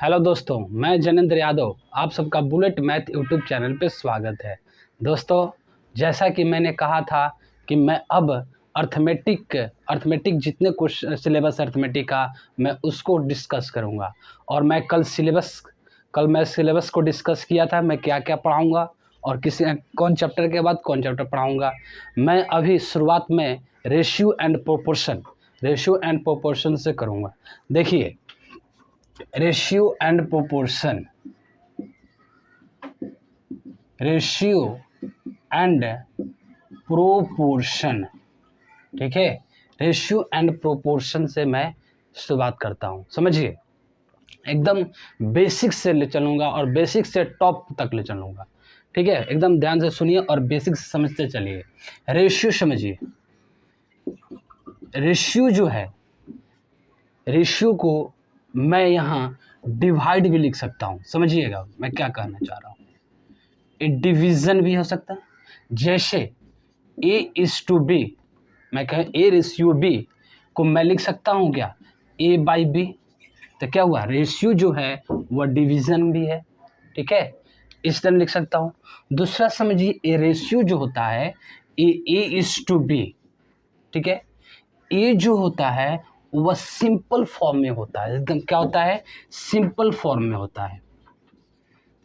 Hello दोस्तों, मैं जनेंद्र यादव। आप सबका बुलेट मैथ यूट्यूब चैनल पे स्वागत है। दोस्तों, जैसा कि मैंने कहा था कि मैं अब अर्थमेटिक जितने कुछ सिलेबस अर्थमेटिक का मैं उसको डिस्कस करूंगा। और मैं कल मैं सिलेबस को डिस्कस किया था, मैं क्या क्या पढ़ाऊंगा और कौन चैप्टर के बाद कौन चैप्टर पढ़ाऊंगा। मैं अभी शुरुआत में रेशियो एंड प्रोपोर्शन से करूँगा। देखिए, रेशियो एंड प्रोपोर्शन ठीक है। रेशियो एंड प्रोपोर्शन से मैं शुरुआत करता हूँ। समझिए, एकदम बेसिक से ले चलूँगा और बेसिक से टॉप तक ले चलूँगा। ठीक है, एकदम ध्यान से सुनिए और बेसिक से समझते चलिए। रेशियो समझिए, रेशियो जो है, रेशियो को मैं यहाँ डिवाइड भी लिख सकता हूँ। समझिएगा मैं क्या कहना चाह रहा हूँ। एक डिवीज़न भी हो सकता है, जैसे A:B, मैं कहें A:B को मैं लिख सकता हूँ क्या, A/B। तो क्या हुआ, रेशियो जो है वह डिवीज़न भी है। ठीक है, इस तरह लिख सकता हूँ। दूसरा समझिए, ए रेशियो जो होता है A:B, ठीक है, ए जो होता है वह सिंपल फॉर्म में होता है। एकदम क्या होता है, सिंपल फॉर्म में होता है,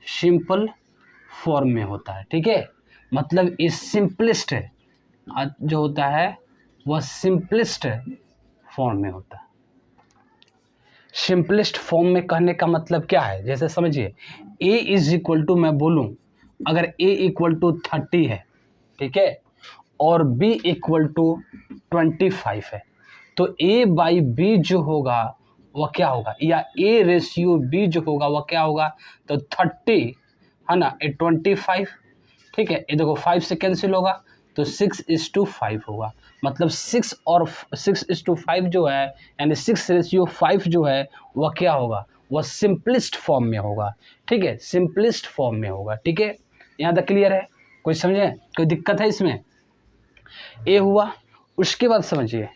सिंपल फॉर्म में होता है। ठीक है, मतलब ये सिंपलेस्ट जो होता है वह सिंपलेस्ट फॉर्म में होता है। सिंपलेस्ट फॉर्म में कहने का मतलब क्या है, जैसे समझिए A मैं बोलूं, अगर A=30 है, ठीक है, और B=25 है, तो A/B जो होगा वह क्या होगा, या A:B जो होगा वह क्या होगा, तो 30 है ना, 25। ठीक है, ये देखो 5 से कैंसिल होगा तो 6:5 होगा। मतलब 6:5 जो है, यानी 6:5 जो है वह क्या होगा, वह सिंपलेस्ट फॉर्म में होगा। ठीक है, सिंपलेस्ट फॉर्म में होगा। ठीक है, यहाँ तक क्लियर है? कोई समझे, कोई दिक्कत है इसमें? ए हुआ। उसके बाद समझिए,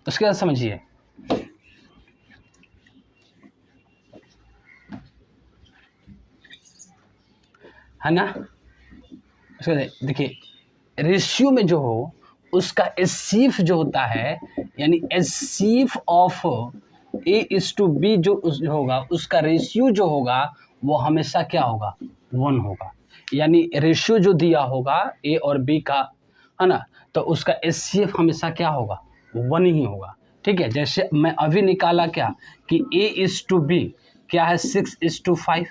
उसके बाद समझिए, है ना। उसके देखिए, रेशियो में जो हो उसका एचसीएफ जो होता है, यानी एचसीएफ ऑफ A:B जो होगा, उसका रेशियो जो होगा वो हमेशा क्या होगा, 1 होगा। यानी रेशियो जो दिया होगा A और B का, है ना, तो उसका एचसीएफ हमेशा क्या होगा, 1 ही होगा। ठीक है, जैसे मैं अभी निकाला क्या कि A:B क्या है, 6:5,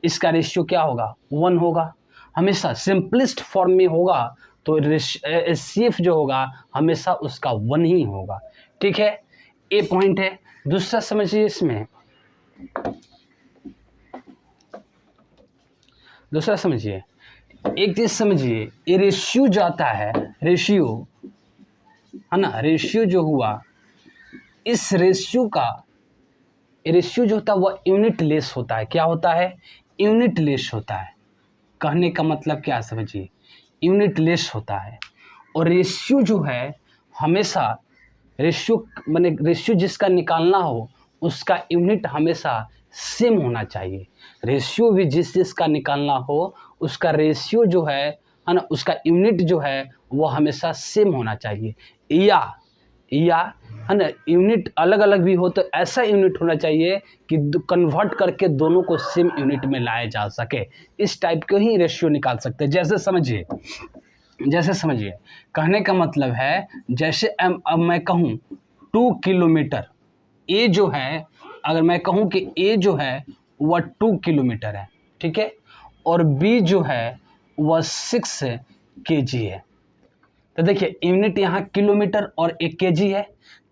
इसका रेशियो क्या होगा, 1 होगा। हमेशा सिंपलेस्ट फॉर्म में होगा तो एचसीएफ जो होगा हमेशा उसका 1 ही होगा। ठीक है, ए पॉइंट है। दूसरा समझिए, इसमें दूसरा समझिए, एक चीज समझिए, ये रेशियो जो आता है, रेशियो है ना, रेशियो जो हुआ, इस रेशियो का, रेशियो जो होता है वह यूनिट लेस होता है। क्या होता है, यूनिट लेस होता है। कहने का मतलब क्या समझिए, यूनिट लेस होता है। और रेशियो जो है हमेशा, रेशियो माने रेशियो जिसका निकालना हो उसका यूनिट हमेशा सेम होना चाहिए। रेशियो भी जिसका निकालना हो उसका रेशियो जो है ना, उसका यूनिट जो है वो हमेशा सेम होना चाहिए। या है ना, यूनिट अलग अलग भी हो तो ऐसा यूनिट होना चाहिए कि कन्वर्ट करके दोनों को सेम यूनिट में लाया जा सके। इस टाइप के ही रेशियो निकाल सकते हैं। जैसे समझिए, कहने का मतलब है, जैसे अब मैं कहूँ 2 किलोमीटर, ए जो है, अगर मैं कहूँ कि ए जो है वह 2 किलोमीटर है, ठीक है, और बी जो है वह 6 kg है। तो देखिए, यूनिट यहाँ किलोमीटर और 1 kg है,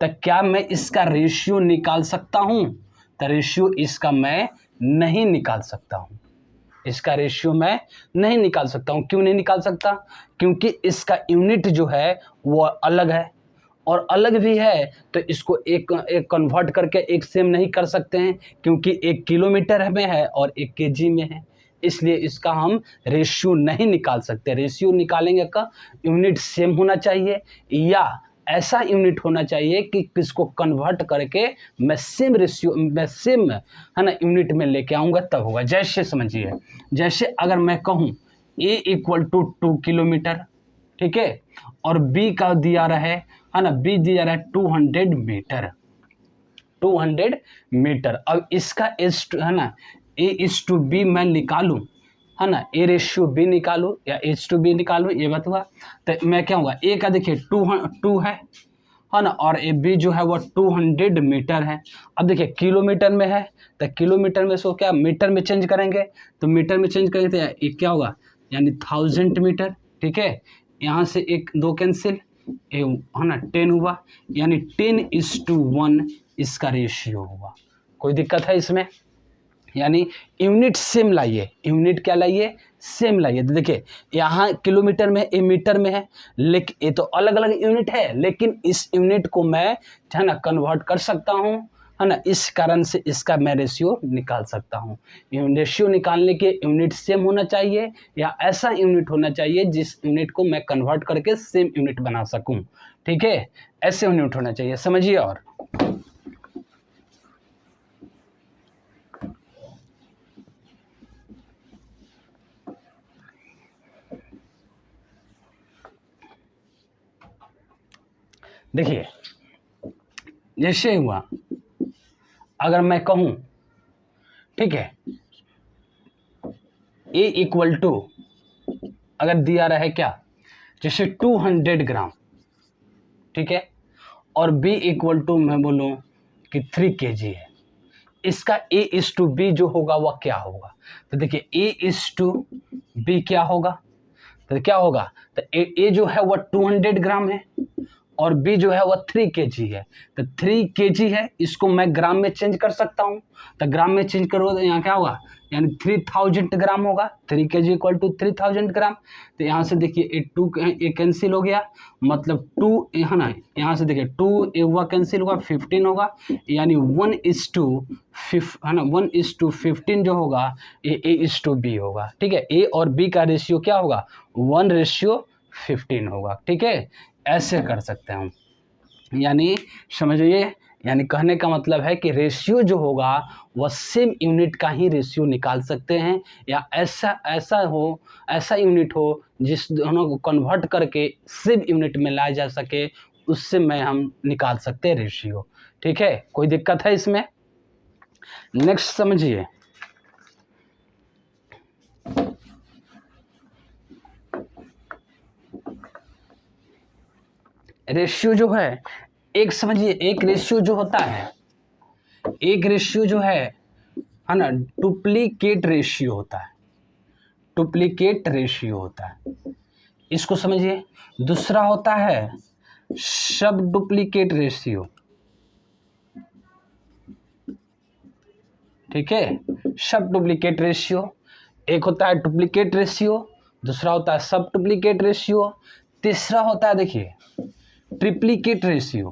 तो क्या मैं इसका रेशियो निकाल सकता हूँ? तो रेशियो इसका मैं नहीं निकाल सकता हूँ। इसका रेशियो मैं नहीं निकाल सकता हूँ। क्यों नहीं निकाल सकता? क्योंकि इसका यूनिट जो है वो अलग है, और अलग भी है तो इसको एक कन्वर्ट करके एक सेम नहीं कर सकते हैं, क्योंकि 1 किलोमीटर में है और 1 kg में है। इसलिए इसका हम रेशियो नहीं निकाल सकते। रेशियो निकालेंगे का यूनिट सेम होना चाहिए या ऐसा यूनिट होना चाहिए कि किसको कन्वर्ट करके मैं सेम रेशियो मैं सेम है ना यूनिट में लेके आऊँगा, तब होगा। जैसे समझिए, जैसे अगर मैं कहूँ A = 2 किलोमीटर, ठीक है, और B का दिया रहा है ना, B दिया रहा है 200 मीटर, 200 मीटर। अब इसका है ना A/B मैं निकालूं, है ना, A/B निकालूं या H/B निकालूं, ये बात हुआ। तो मैं क्या होगा, A का देखिए 2 है ना, और B जो है वो 200 मीटर है। अब देखिए किलोमीटर में है तो किलोमीटर में सो क्या मीटर में चेंज करेंगे, तो मीटर में चेंज करेंगे तो ये क्या होगा, यानी 1000 मीटर, ठीक है। यहाँ से 1 2 कैंसिल, है ना 10 हुआ, यानी 10:1 इसका रेशियो हुआ। कोई दिक्कत है इसमें? यानी यूनिट सेम लाइए, यूनिट क्या लाइए, सेम लाइए। तो देखिए यहाँ किलोमीटर में ये मीटर में है, लेकिन ये तो अलग अलग यूनिट है, लेकिन इस यूनिट को मैं है ना कन्वर्ट कर सकता हूँ, है ना, इस कारण से इसका मैं रेशियो निकाल सकता हूँ। रेशियो निकालने के यूनिट सेम होना चाहिए या ऐसा यूनिट होना चाहिए जिस यूनिट को मैं कन्वर्ट करके सेम यूनिट बना सकूँ, ठीक है, ऐसे यूनिट होना चाहिए, समझिए। और देखिए जैसे हुआ, अगर मैं कहूं, ठीक है, A = अगर दिया रहा है क्या, जैसे 200 ग्राम, ठीक है, और B = मैं बोलूं कि 3 kg है, इसका A/B जो होगा वह क्या होगा। तो देखिए A/B क्या होगा, तो क्या होगा, तो A जो है वह 200 ग्राम है और B जो है वह 3 kg है। तो 3 kg है, इसको मैं ग्राम में चेंज कर सकता हूँ, तो ग्राम में चेंज करो तो यहाँ क्या होगा, यानी 3000 ग्राम होगा। 3 kg = 3000 ग्राम। तो यहाँ से देखिए 2 कैंसिल हो गया, मतलब 2 है ना, यहाँ से देखिए 2 हुआ कैंसिल होगा, 15 होगा, यानी 1:5 है ना, 1:15 जो होगा ये A/B होगा, ठीक है। A और B का रेशियो क्या होगा, 1:15 होगा, ठीक है। ऐसे कर सकते हैं हम, यानी समझिए, यानी कहने का मतलब है कि रेशियो जो होगा वह सेम यूनिट का ही रेशियो निकाल सकते हैं, या ऐसा यूनिट हो जिस दोनों को कन्वर्ट करके सेम यूनिट में लाया जा सके, उससे मैं हम निकाल सकते हैं रेशियो, ठीक है। कोई दिक्कत है इसमें? नेक्स्ट समझिए, रेशियो जो है, एक समझिए, एक रेशियो जो होता है, एक रेशियो जो है ना, डुप्लीकेट रेशियो होता है, डुप्लीकेट रेशियो होता है, इसको समझिए। दूसरा होता है सब डुप्लीकेट रेशियो, ठीक है, सब डुप्लीकेट रेशियो। एक होता है डुप्लीकेट रेशियो, दूसरा होता है सब डुप्लीकेट रेशियो, तीसरा होता है देखिए ट्रिप्लीकेट रेशियो,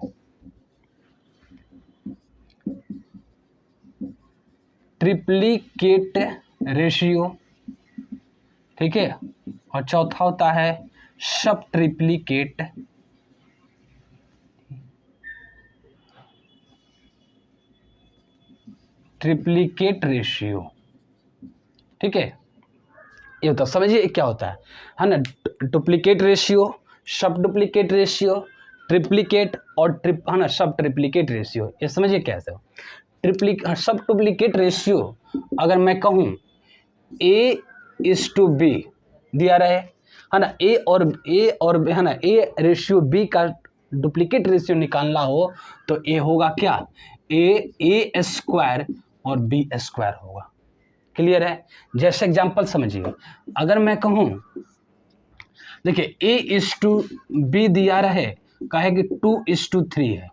ट्रिप्लीकेट रेशियो, ठीक है, और चौथा होता है सब ट्रिप्लीकेट रेशियो, ठीक है। ये होता, समझिए क्या होता है ना, डुप्लीकेट रेशियो, सब डुप्लीकेट रेशियो, ट्रिप्लीकेट और है ना सब ट्रिप्लीकेट रेशियो। ये समझिए कैसे हो, सब डुप्लीकेट रेशियो अगर मैं कहूँ A/B दिया रहे, है ना, A और है ना A/B का डुप्लीकेट रेशियो निकालना हो तो A होगा क्या, A² और B² होगा। क्लियर है? जैसे एग्जांपल समझिए, अगर मैं कहूँ देखिए A/B दिया रहे, कहे कि 2:3 है,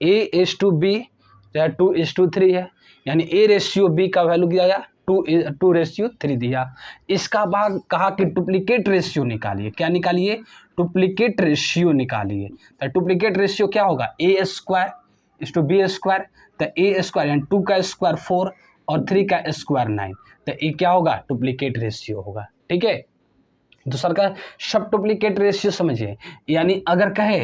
A/B 2:3 है, यानी A/B का वैल्यू दिया गया 2:3 दिया। इसका बाद कहा कि डुप्लीकेट रेशियो निकालिए, क्या निकालिए, डुप्लीकेट रेशियो निकालिए। तो डुप्लीकेट रेशियो क्या होगा, A² B², तो A² यानी 2 का स्क्वायर 4 और 3 का स्क्वायर 9, तो ये क्या होगा, डुप्लीकेट रेशियो होगा। ठीक है, दूसरा का सब डुप्लीकेट रेशियो समझिए, यानी अगर कहे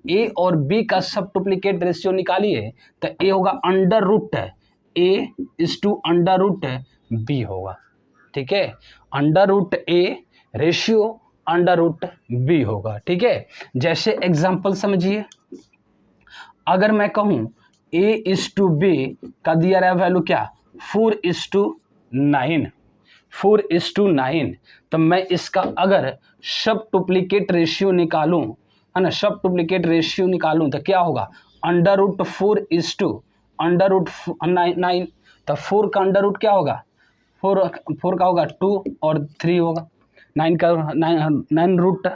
ए और बी का सब डुप्लीकेट रेशियो निकालिए तो ए होगा under root A is to under root B होगा। ठीक है, under root A ratio under root B होगा। ठीक है, जैसे एग्जांपल समझिए, अगर मैं कहूं ए इज टू बी का दिया रहा वैल्यू क्या, 4:9, 4:9, तो मैं इसका अगर सब डुप्लीकेट रेशियो निकालूं, है ना, सब डुप्लीकेट रेशियो निकालूं तो क्या होगा, अंडर रूट 4:, अंडर रूट 9, तो 4 का अंडर रूट क्या होगा, 4 का होगा 2 और 3 होगा, 9 का 9 रूट,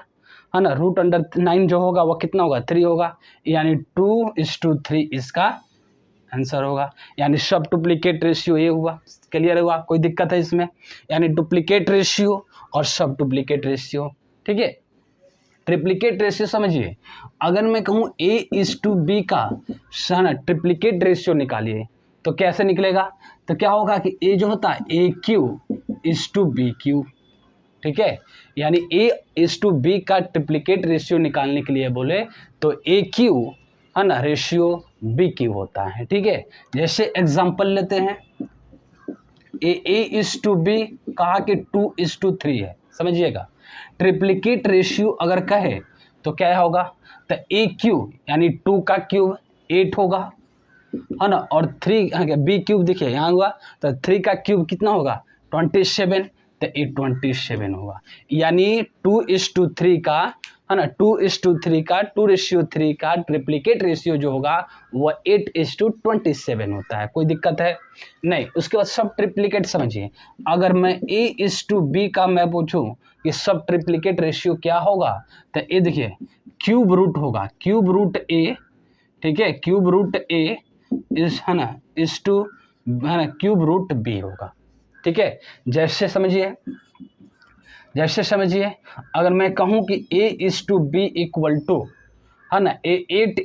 है ना, रूट अंडर 9 जो होगा वो कितना होगा, 3 होगा, यानी 2:3 इसका आंसर होगा। यानी सब डुप्लीकेट रेशियो ये हुआ। क्लियर हुआ, कोई दिक्कत है इसमें, यानी डुप्लीकेट रेशियो और सब डुप्लीकेट रेशियो। ठीक है, ट्रिप्लीकेट रेशियो समझिए, अगर मैं कहूँ ए इज टू बी का ट्रिप्लीकेट रेशियो निकालिए तो कैसे निकलेगा, तो क्या होगा कि ए जो होता है A Q is to B Q. ठीक है, यानी ए इज टू बी का ट्रिप्लीकेट रेशियो निकालने के लिए बोले तो ए क्यू, है ना, रेशियो बी क्यू होता है। ठीक है, जैसे एग्जांपल लेते हैं, ए इज टू बी कहा कि 2:3 है, समझिएगा। ट्रिप्लीकेट रेशियो अगर कहे तो क्या होगा, तो ए क्यू यानी 2 का क्यूब 8 होगा, है ना, और 3 बी क्यूब देखिए यहाँ हुआ, तो 3 का क्यूब कितना होगा 27, तो ये 27 होगा। यानी 2:3 का, है ना, 2:3 का 2:3 का ट्रिप्लीकेट रेशियो जो होगा वो 8:27 होता है। कोई दिक्कत है नहीं। उसके बाद सब ट्रिप्लीकेट समझिए, अगर मैं ए इज टू बी का मैं पूछूं कि सब ट्रिप्लीकेट रेशियो क्या होगा, तो ये देखिए क्यूब रूट होगा, क्यूब रूट ए, ठीक है, क्यूब रूट ए इज, है ना, इज टू, है ना, क्यूब रूट बी होगा। ठीक है, जैसे समझिए अगर मैं कहूँ कि A is to B equal to, है ना, 8:,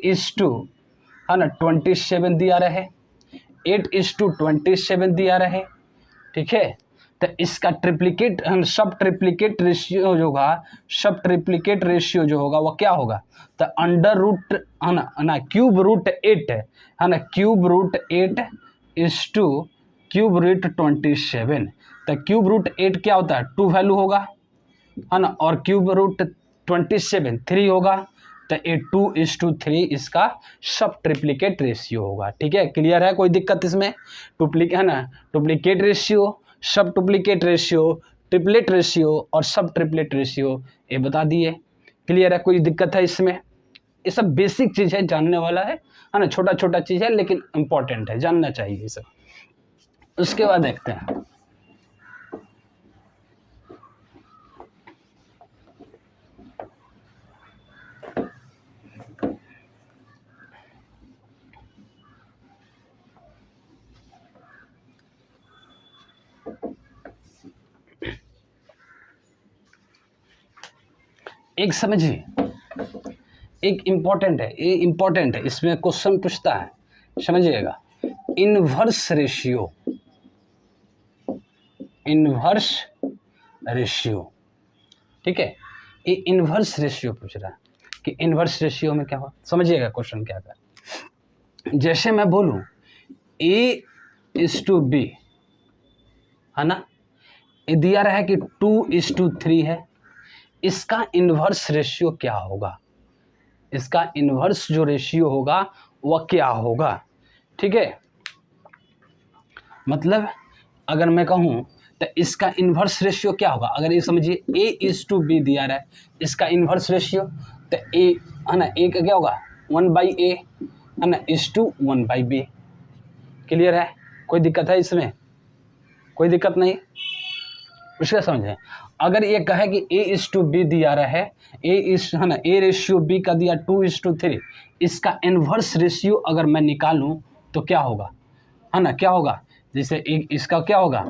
है ना, 27 दिया रहे, 8:27 दिया रहे। ठीक है, तो इसका ट्रिप्लीकेट, सब ट्रिप्लीकेट रेशियो जो होगा, सब ट्रिप्लीकेट रेशियो जो होगा वो क्या होगा, तो अंडर रूट, है ना, क्यूब रूट 8, है ना, cube root 8 is to cube root 27। तो क्यूब रूट 8 क्या होता है, 2 वैल्यू होगा, है ना, और क्यूब रूट 27 3 होगा, तो ये 2:3 इसका सब ट्रिप्लीकेट रेशियो होगा। ठीक है, क्लियर है, कोई दिक्कत इसमें, है ना, डुप्लीकेट रेशियो, सब डुप्लीकेट रेशियो, ट्रिपलेट रेशियो और सब ट्रिपलेट रेशियो ये बता दिए। क्लियर है, कोई दिक्कत है इसमें, ये सब बेसिक चीज़ है, जानने वाला है ना, छोटा छोटा चीज़ है लेकिन इम्पॉर्टेंट है, जानना चाहिए ये सब। उसके बाद देखते हैं, एक समझिए, एक इम्पॉर्टेंट है, ये इम्पॉर्टेंट है, इसमें क्वेश्चन पूछता है, समझिएगा। इनवर्स रेशियो, इनवर्स रेशियो, ठीक है, ये इनवर्स रेशियो पूछ रहा है कि इनवर्स रेशियो में क्या हो, समझिएगा क्वेश्चन क्या था। जैसे मैं बोलूं ए इज टू बी, है ना, ये दिया रहा है कि 2:3 है, इसका इनवर्स रेशियो क्या होगा, इसका इनवर्स जो रेशियो होगा वह क्या होगा। ठीक है, मतलब अगर मैं कहूँ तो इसका इन्वर्स रेशियो क्या होगा, अगर ये समझिए ए इज टू बी दिया रहा है, इसका इन्वर्स रेशियो तो ए, है ना, ए का क्या होगा 1/a, है ना, इज टू 1/b। क्लियर है, कोई दिक्कत है इसमें, कोई दिक्कत नहीं। उसका समझें, अगर ये कहे कि ए इज टू बी दिया रहा है, ए इज, है ना, ए रेशियो बी का दिया 2:3, इसका इन्वर्स रेशियो अगर मैं निकालूं तो क्या होगा, है ना, क्या होगा, जैसे इसका क्या होगा,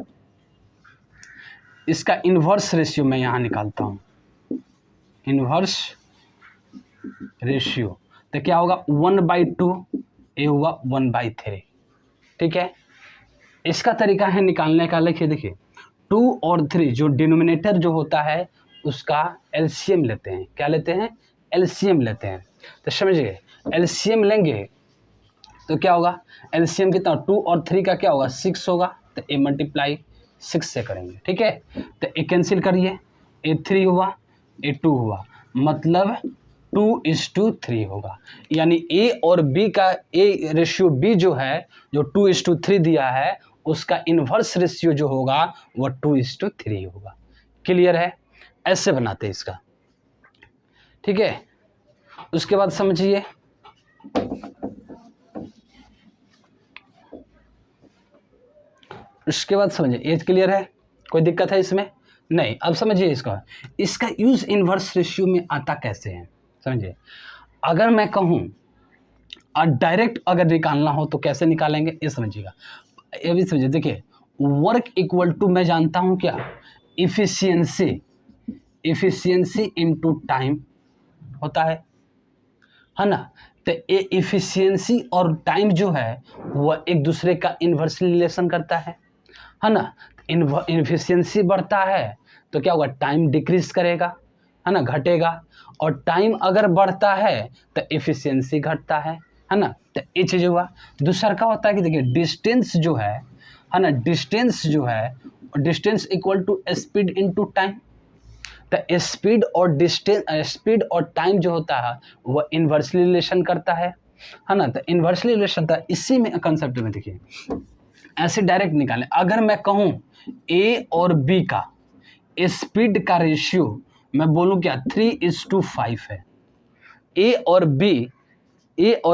इसका इन्वर्स रेशियो मैं यहाँ निकालता हूँ, इन्वर्स रेशियो तो क्या होगा 1/2, ए हुआ 1/3। ठीक है, इसका तरीका है निकालने का, लिखिए देखिए 2 और 3 जो डिनोमिनेटर जो होता है उसका एलसीएम लेते हैं। क्या लेते हैं? एलसीएम लेते हैं। तो समझिए एलसीएम लेंगे तो क्या होगा, एलसीएम कितना 2 और 3 का क्या होगा 6 होगा, तो ए मल्टीप्लाई 6 से करेंगे। ठीक है, तो ए कैंसिल करिए, A3 हुआ A2 हुआ, मतलब 2:3 होगा। यानी ए और बी का ए रेशियो बी जो है जो 2:3 दिया है उसका इन्वर्स रेशियो जो होगा वो 2:3 होगा। क्लियर है? ऐसे बनाते हैं इसका। ठीक है, उसके बाद समझिए ये क्लियर है? कोई दिक्कत है इसमें? नहीं। अब समझिए इसका यूज इन्वर्स रेशियो में आता कैसे है, समझिए। अगर मैं कहूँ और डायरेक्ट अगर निकालना हो तो कैसे निकालेंगे ये समझिएगा। ये भी समझिए, देखिए वर्क इक्वल टू मैं जानता हूँ क्या, इफिशियंसी इनटू टाइम होता है ना। तो ये इफिशियंसी और टाइम जो है वह एक दूसरे का इन्वर्सली रिलेशन करता है ना। इफिशियंसी बढ़ता है तो क्या होगा, टाइम डिक्रीज करेगा है ना, घटेगा। और टाइम अगर बढ़ता है तो इफिशियंसी घटता है ना। तो ये चीज़ हुआ। दूसरा क्या होता है कि देखिए डिस्टेंस जो है ना, distance equal to speed into time. तो स्पीड और टाइम जो होता है वह इन्वर्सली रिलेशन करता है ना। तो इन्वर्सली रिलेशन था, इसी में कंसेप्ट में देखिए ऐसे डायरेक्ट निकालें। अगर मैं कहूँ ए और बी का स्पीड का रेशियो मैं बोलूँ क्या 3:5 है। ए और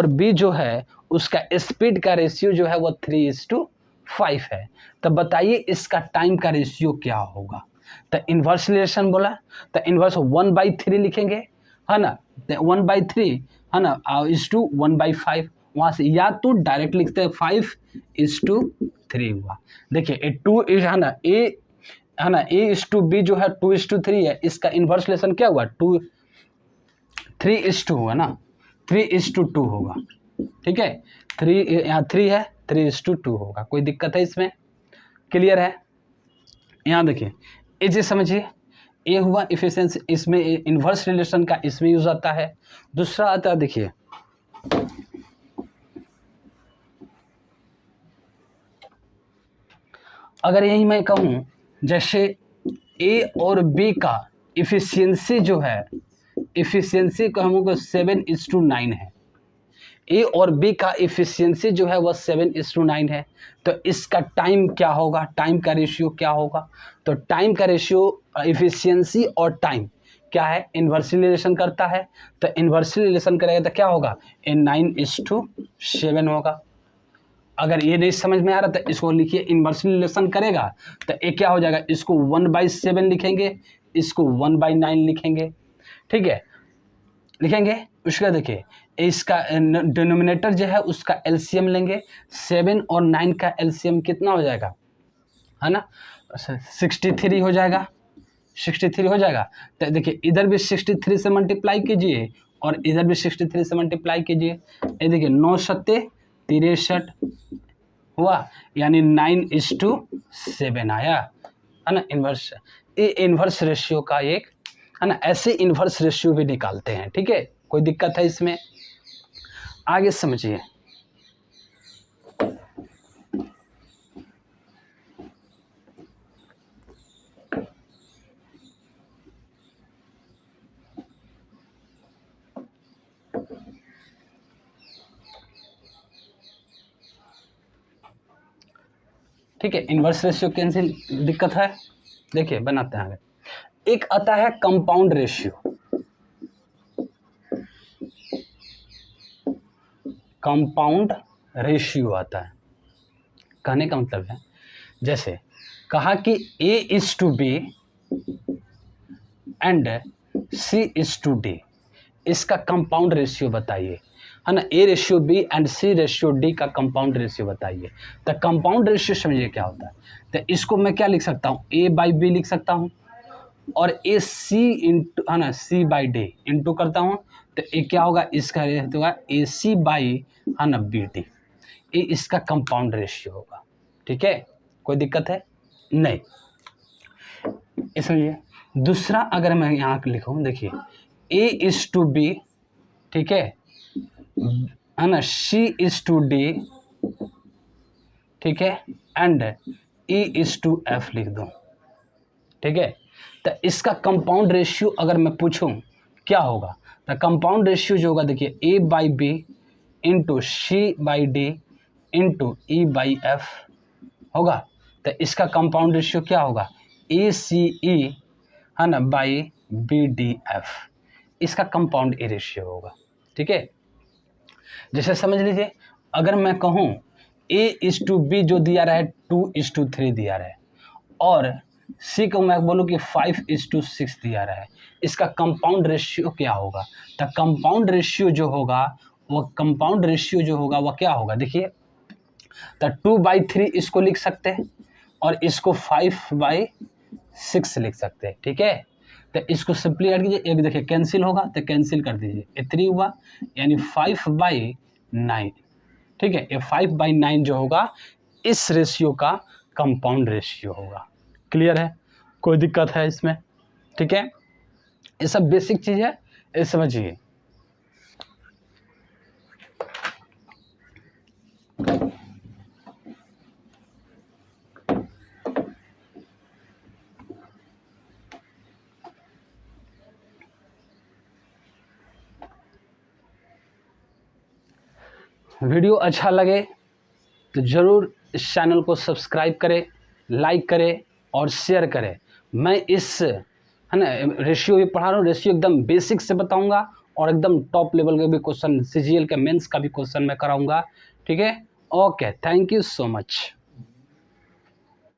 बी जो है उसका स्पीड का रेशियो जो है वो 3:5 है। तो बताइए इसका टाइम का रेशियो क्या होगा। तो इन्वर्स रिलेशन बोला तो इन्वर्स 1/3 लिखेंगे है ना, 1/3 है ना, इज़ टू 1/5। वहाँ से या तो डायरेक्ट लिखते हैं 5:3 हुआ। देखिए 2 इज है ना, ए है ना, A:B जो है 2:3 है, इसका इन्वर्स रिलेशन क्या हुआ 3:2 हुआ ना, 3:2 होगा। ठीक है, 3 यहाँ 3 है, 3:2 होगा। कोई दिक्कत है इसमें? क्लियर है? यहाँ देखिए ये चीज समझिए, ये हुआ इफिशियंसी, इसमें इन्वर्स रिलेशन का इसमें यूज आता है। दूसरा आता है देखिए अगर यही मैं कहूँ जैसे ए और बी का इफिशियंसी जो है, इफिशियंसी को हमको 7:9 है। ए और बी का इफिशियंसी जो है वह 7:9 है। तो इसका टाइम क्या होगा, टाइम का रेशियो क्या होगा। तो टाइम का रेशियो इफिशियंसी और टाइम क्या है, इन्वर्सली रिलेशन करता है। तो इन्वर्सली रिलेशन करेगा तो क्या होगा, 9:7 होगा। अगर ये नहीं समझ में आ रहा तो इसको लिखिए, इन्वर्सली रिलेशन करेगा तो ये क्या हो जाएगा, इसको 1/7 लिखेंगे, इसको 1/9 लिखेंगे। ठीक है, लिखेंगे। उसका देखिए इसका डिनोमिनेटर जो है उसका एलसीएम लेंगे। 7 और 9 का एलसीएम कितना हो जाएगा है ना, 63 हो जाएगा। 63 हो जाएगा। तो देखिए इधर भी 63 से मल्टीप्लाई कीजिए और इधर भी 63 से मल्टीप्लाई कीजिए। ये देखिए 9×7 हुआ, यानी 9:7 आया है ना इन्वर्स। ये इन्वर्स रेशियो का एक है ना, ऐसे इन्वर्स रेशियो भी निकालते हैं। ठीक है, कोई दिक्कत है इसमें? आगे समझिए ठीक है, इन्वर्स रेशियो कैंसिल दिक्कत है, देखिए बनाते हैं। एक आता है कंपाउंड रेशियो, कंपाउंड रेशियो आता है। कहने का मतलब है जैसे कहा कि A:B एंड C:D, इसका कंपाउंड रेशियो बताइए है ना। A:B एंड C:D का कंपाउंड रेशियो बताइए। तो कंपाउंड रेशियो समझिए क्या होता है। तो इसको मैं क्या लिख सकता हूँ, A/B लिख सकता हूँ और AC इंटू है ना C/D इंटू करता हूँ। तो ये क्या होगा, इसका होगा AC है ना BD। ये इसका कंपाउंड रेशियो होगा। ठीक है, कोई दिक्कत है नहीं। समझिए। दूसरा अगर मैं यहाँ लिखूँ, देखिए A/B, ठीक है ना, C/D, ठीक है, एंड E/F लिख दूँ, ठीक है। तो इसका कंपाउंड रेशियो अगर मैं पूछूं क्या होगा, तो कंपाउंड रेशियो जो होगा देखिए A/B into C/D into E/F होगा। तो इसका कंपाउंड रेशियो क्या होगा, ACE है ना बाई BDF, इसका कंपाउंड ए रेशियो होगा, ठीक है। जैसे समझ लीजिए, अगर मैं कहूँ A/B जो दिया रहा है 2:3 दिया रहा है, और C को मैं बोलूँ कि 5:6 दिया रहा है, इसका कंपाउंड रेशियो क्या होगा। तो कंपाउंड रेशियो जो होगा वह क्या होगा, देखिए। तो 2/3 इसको लिख सकते हैं और इसको 5/6 लिख सकते हैं, ठीक है। तो इसको सिंपली ऐड कीजिए, एक देखिए कैंसिल होगा तो कैंसिल कर दीजिए, ये 3 हुआ, यानी 5/9, ठीक है। ये 5/9 जो होगा इस रेशियो का कंपाउंड रेशियो होगा। क्लियर है, कोई दिक्कत है इसमें, ठीक है। ये सब बेसिक चीज़ है, ये समझिए। वीडियो अच्छा लगे तो ज़रूर इस चैनल को सब्सक्राइब करें, लाइक करें और शेयर करें। मैं इस है ना रेशियो भी पढ़ा रहा हूँ, रेशियो एकदम बेसिक से बताऊंगा और एकदम टॉप लेवल के भी क्वेश्चन, CGL के मेंस का भी क्वेश्चन मैं कराऊंगा, ठीक है। Okay, thank you so much.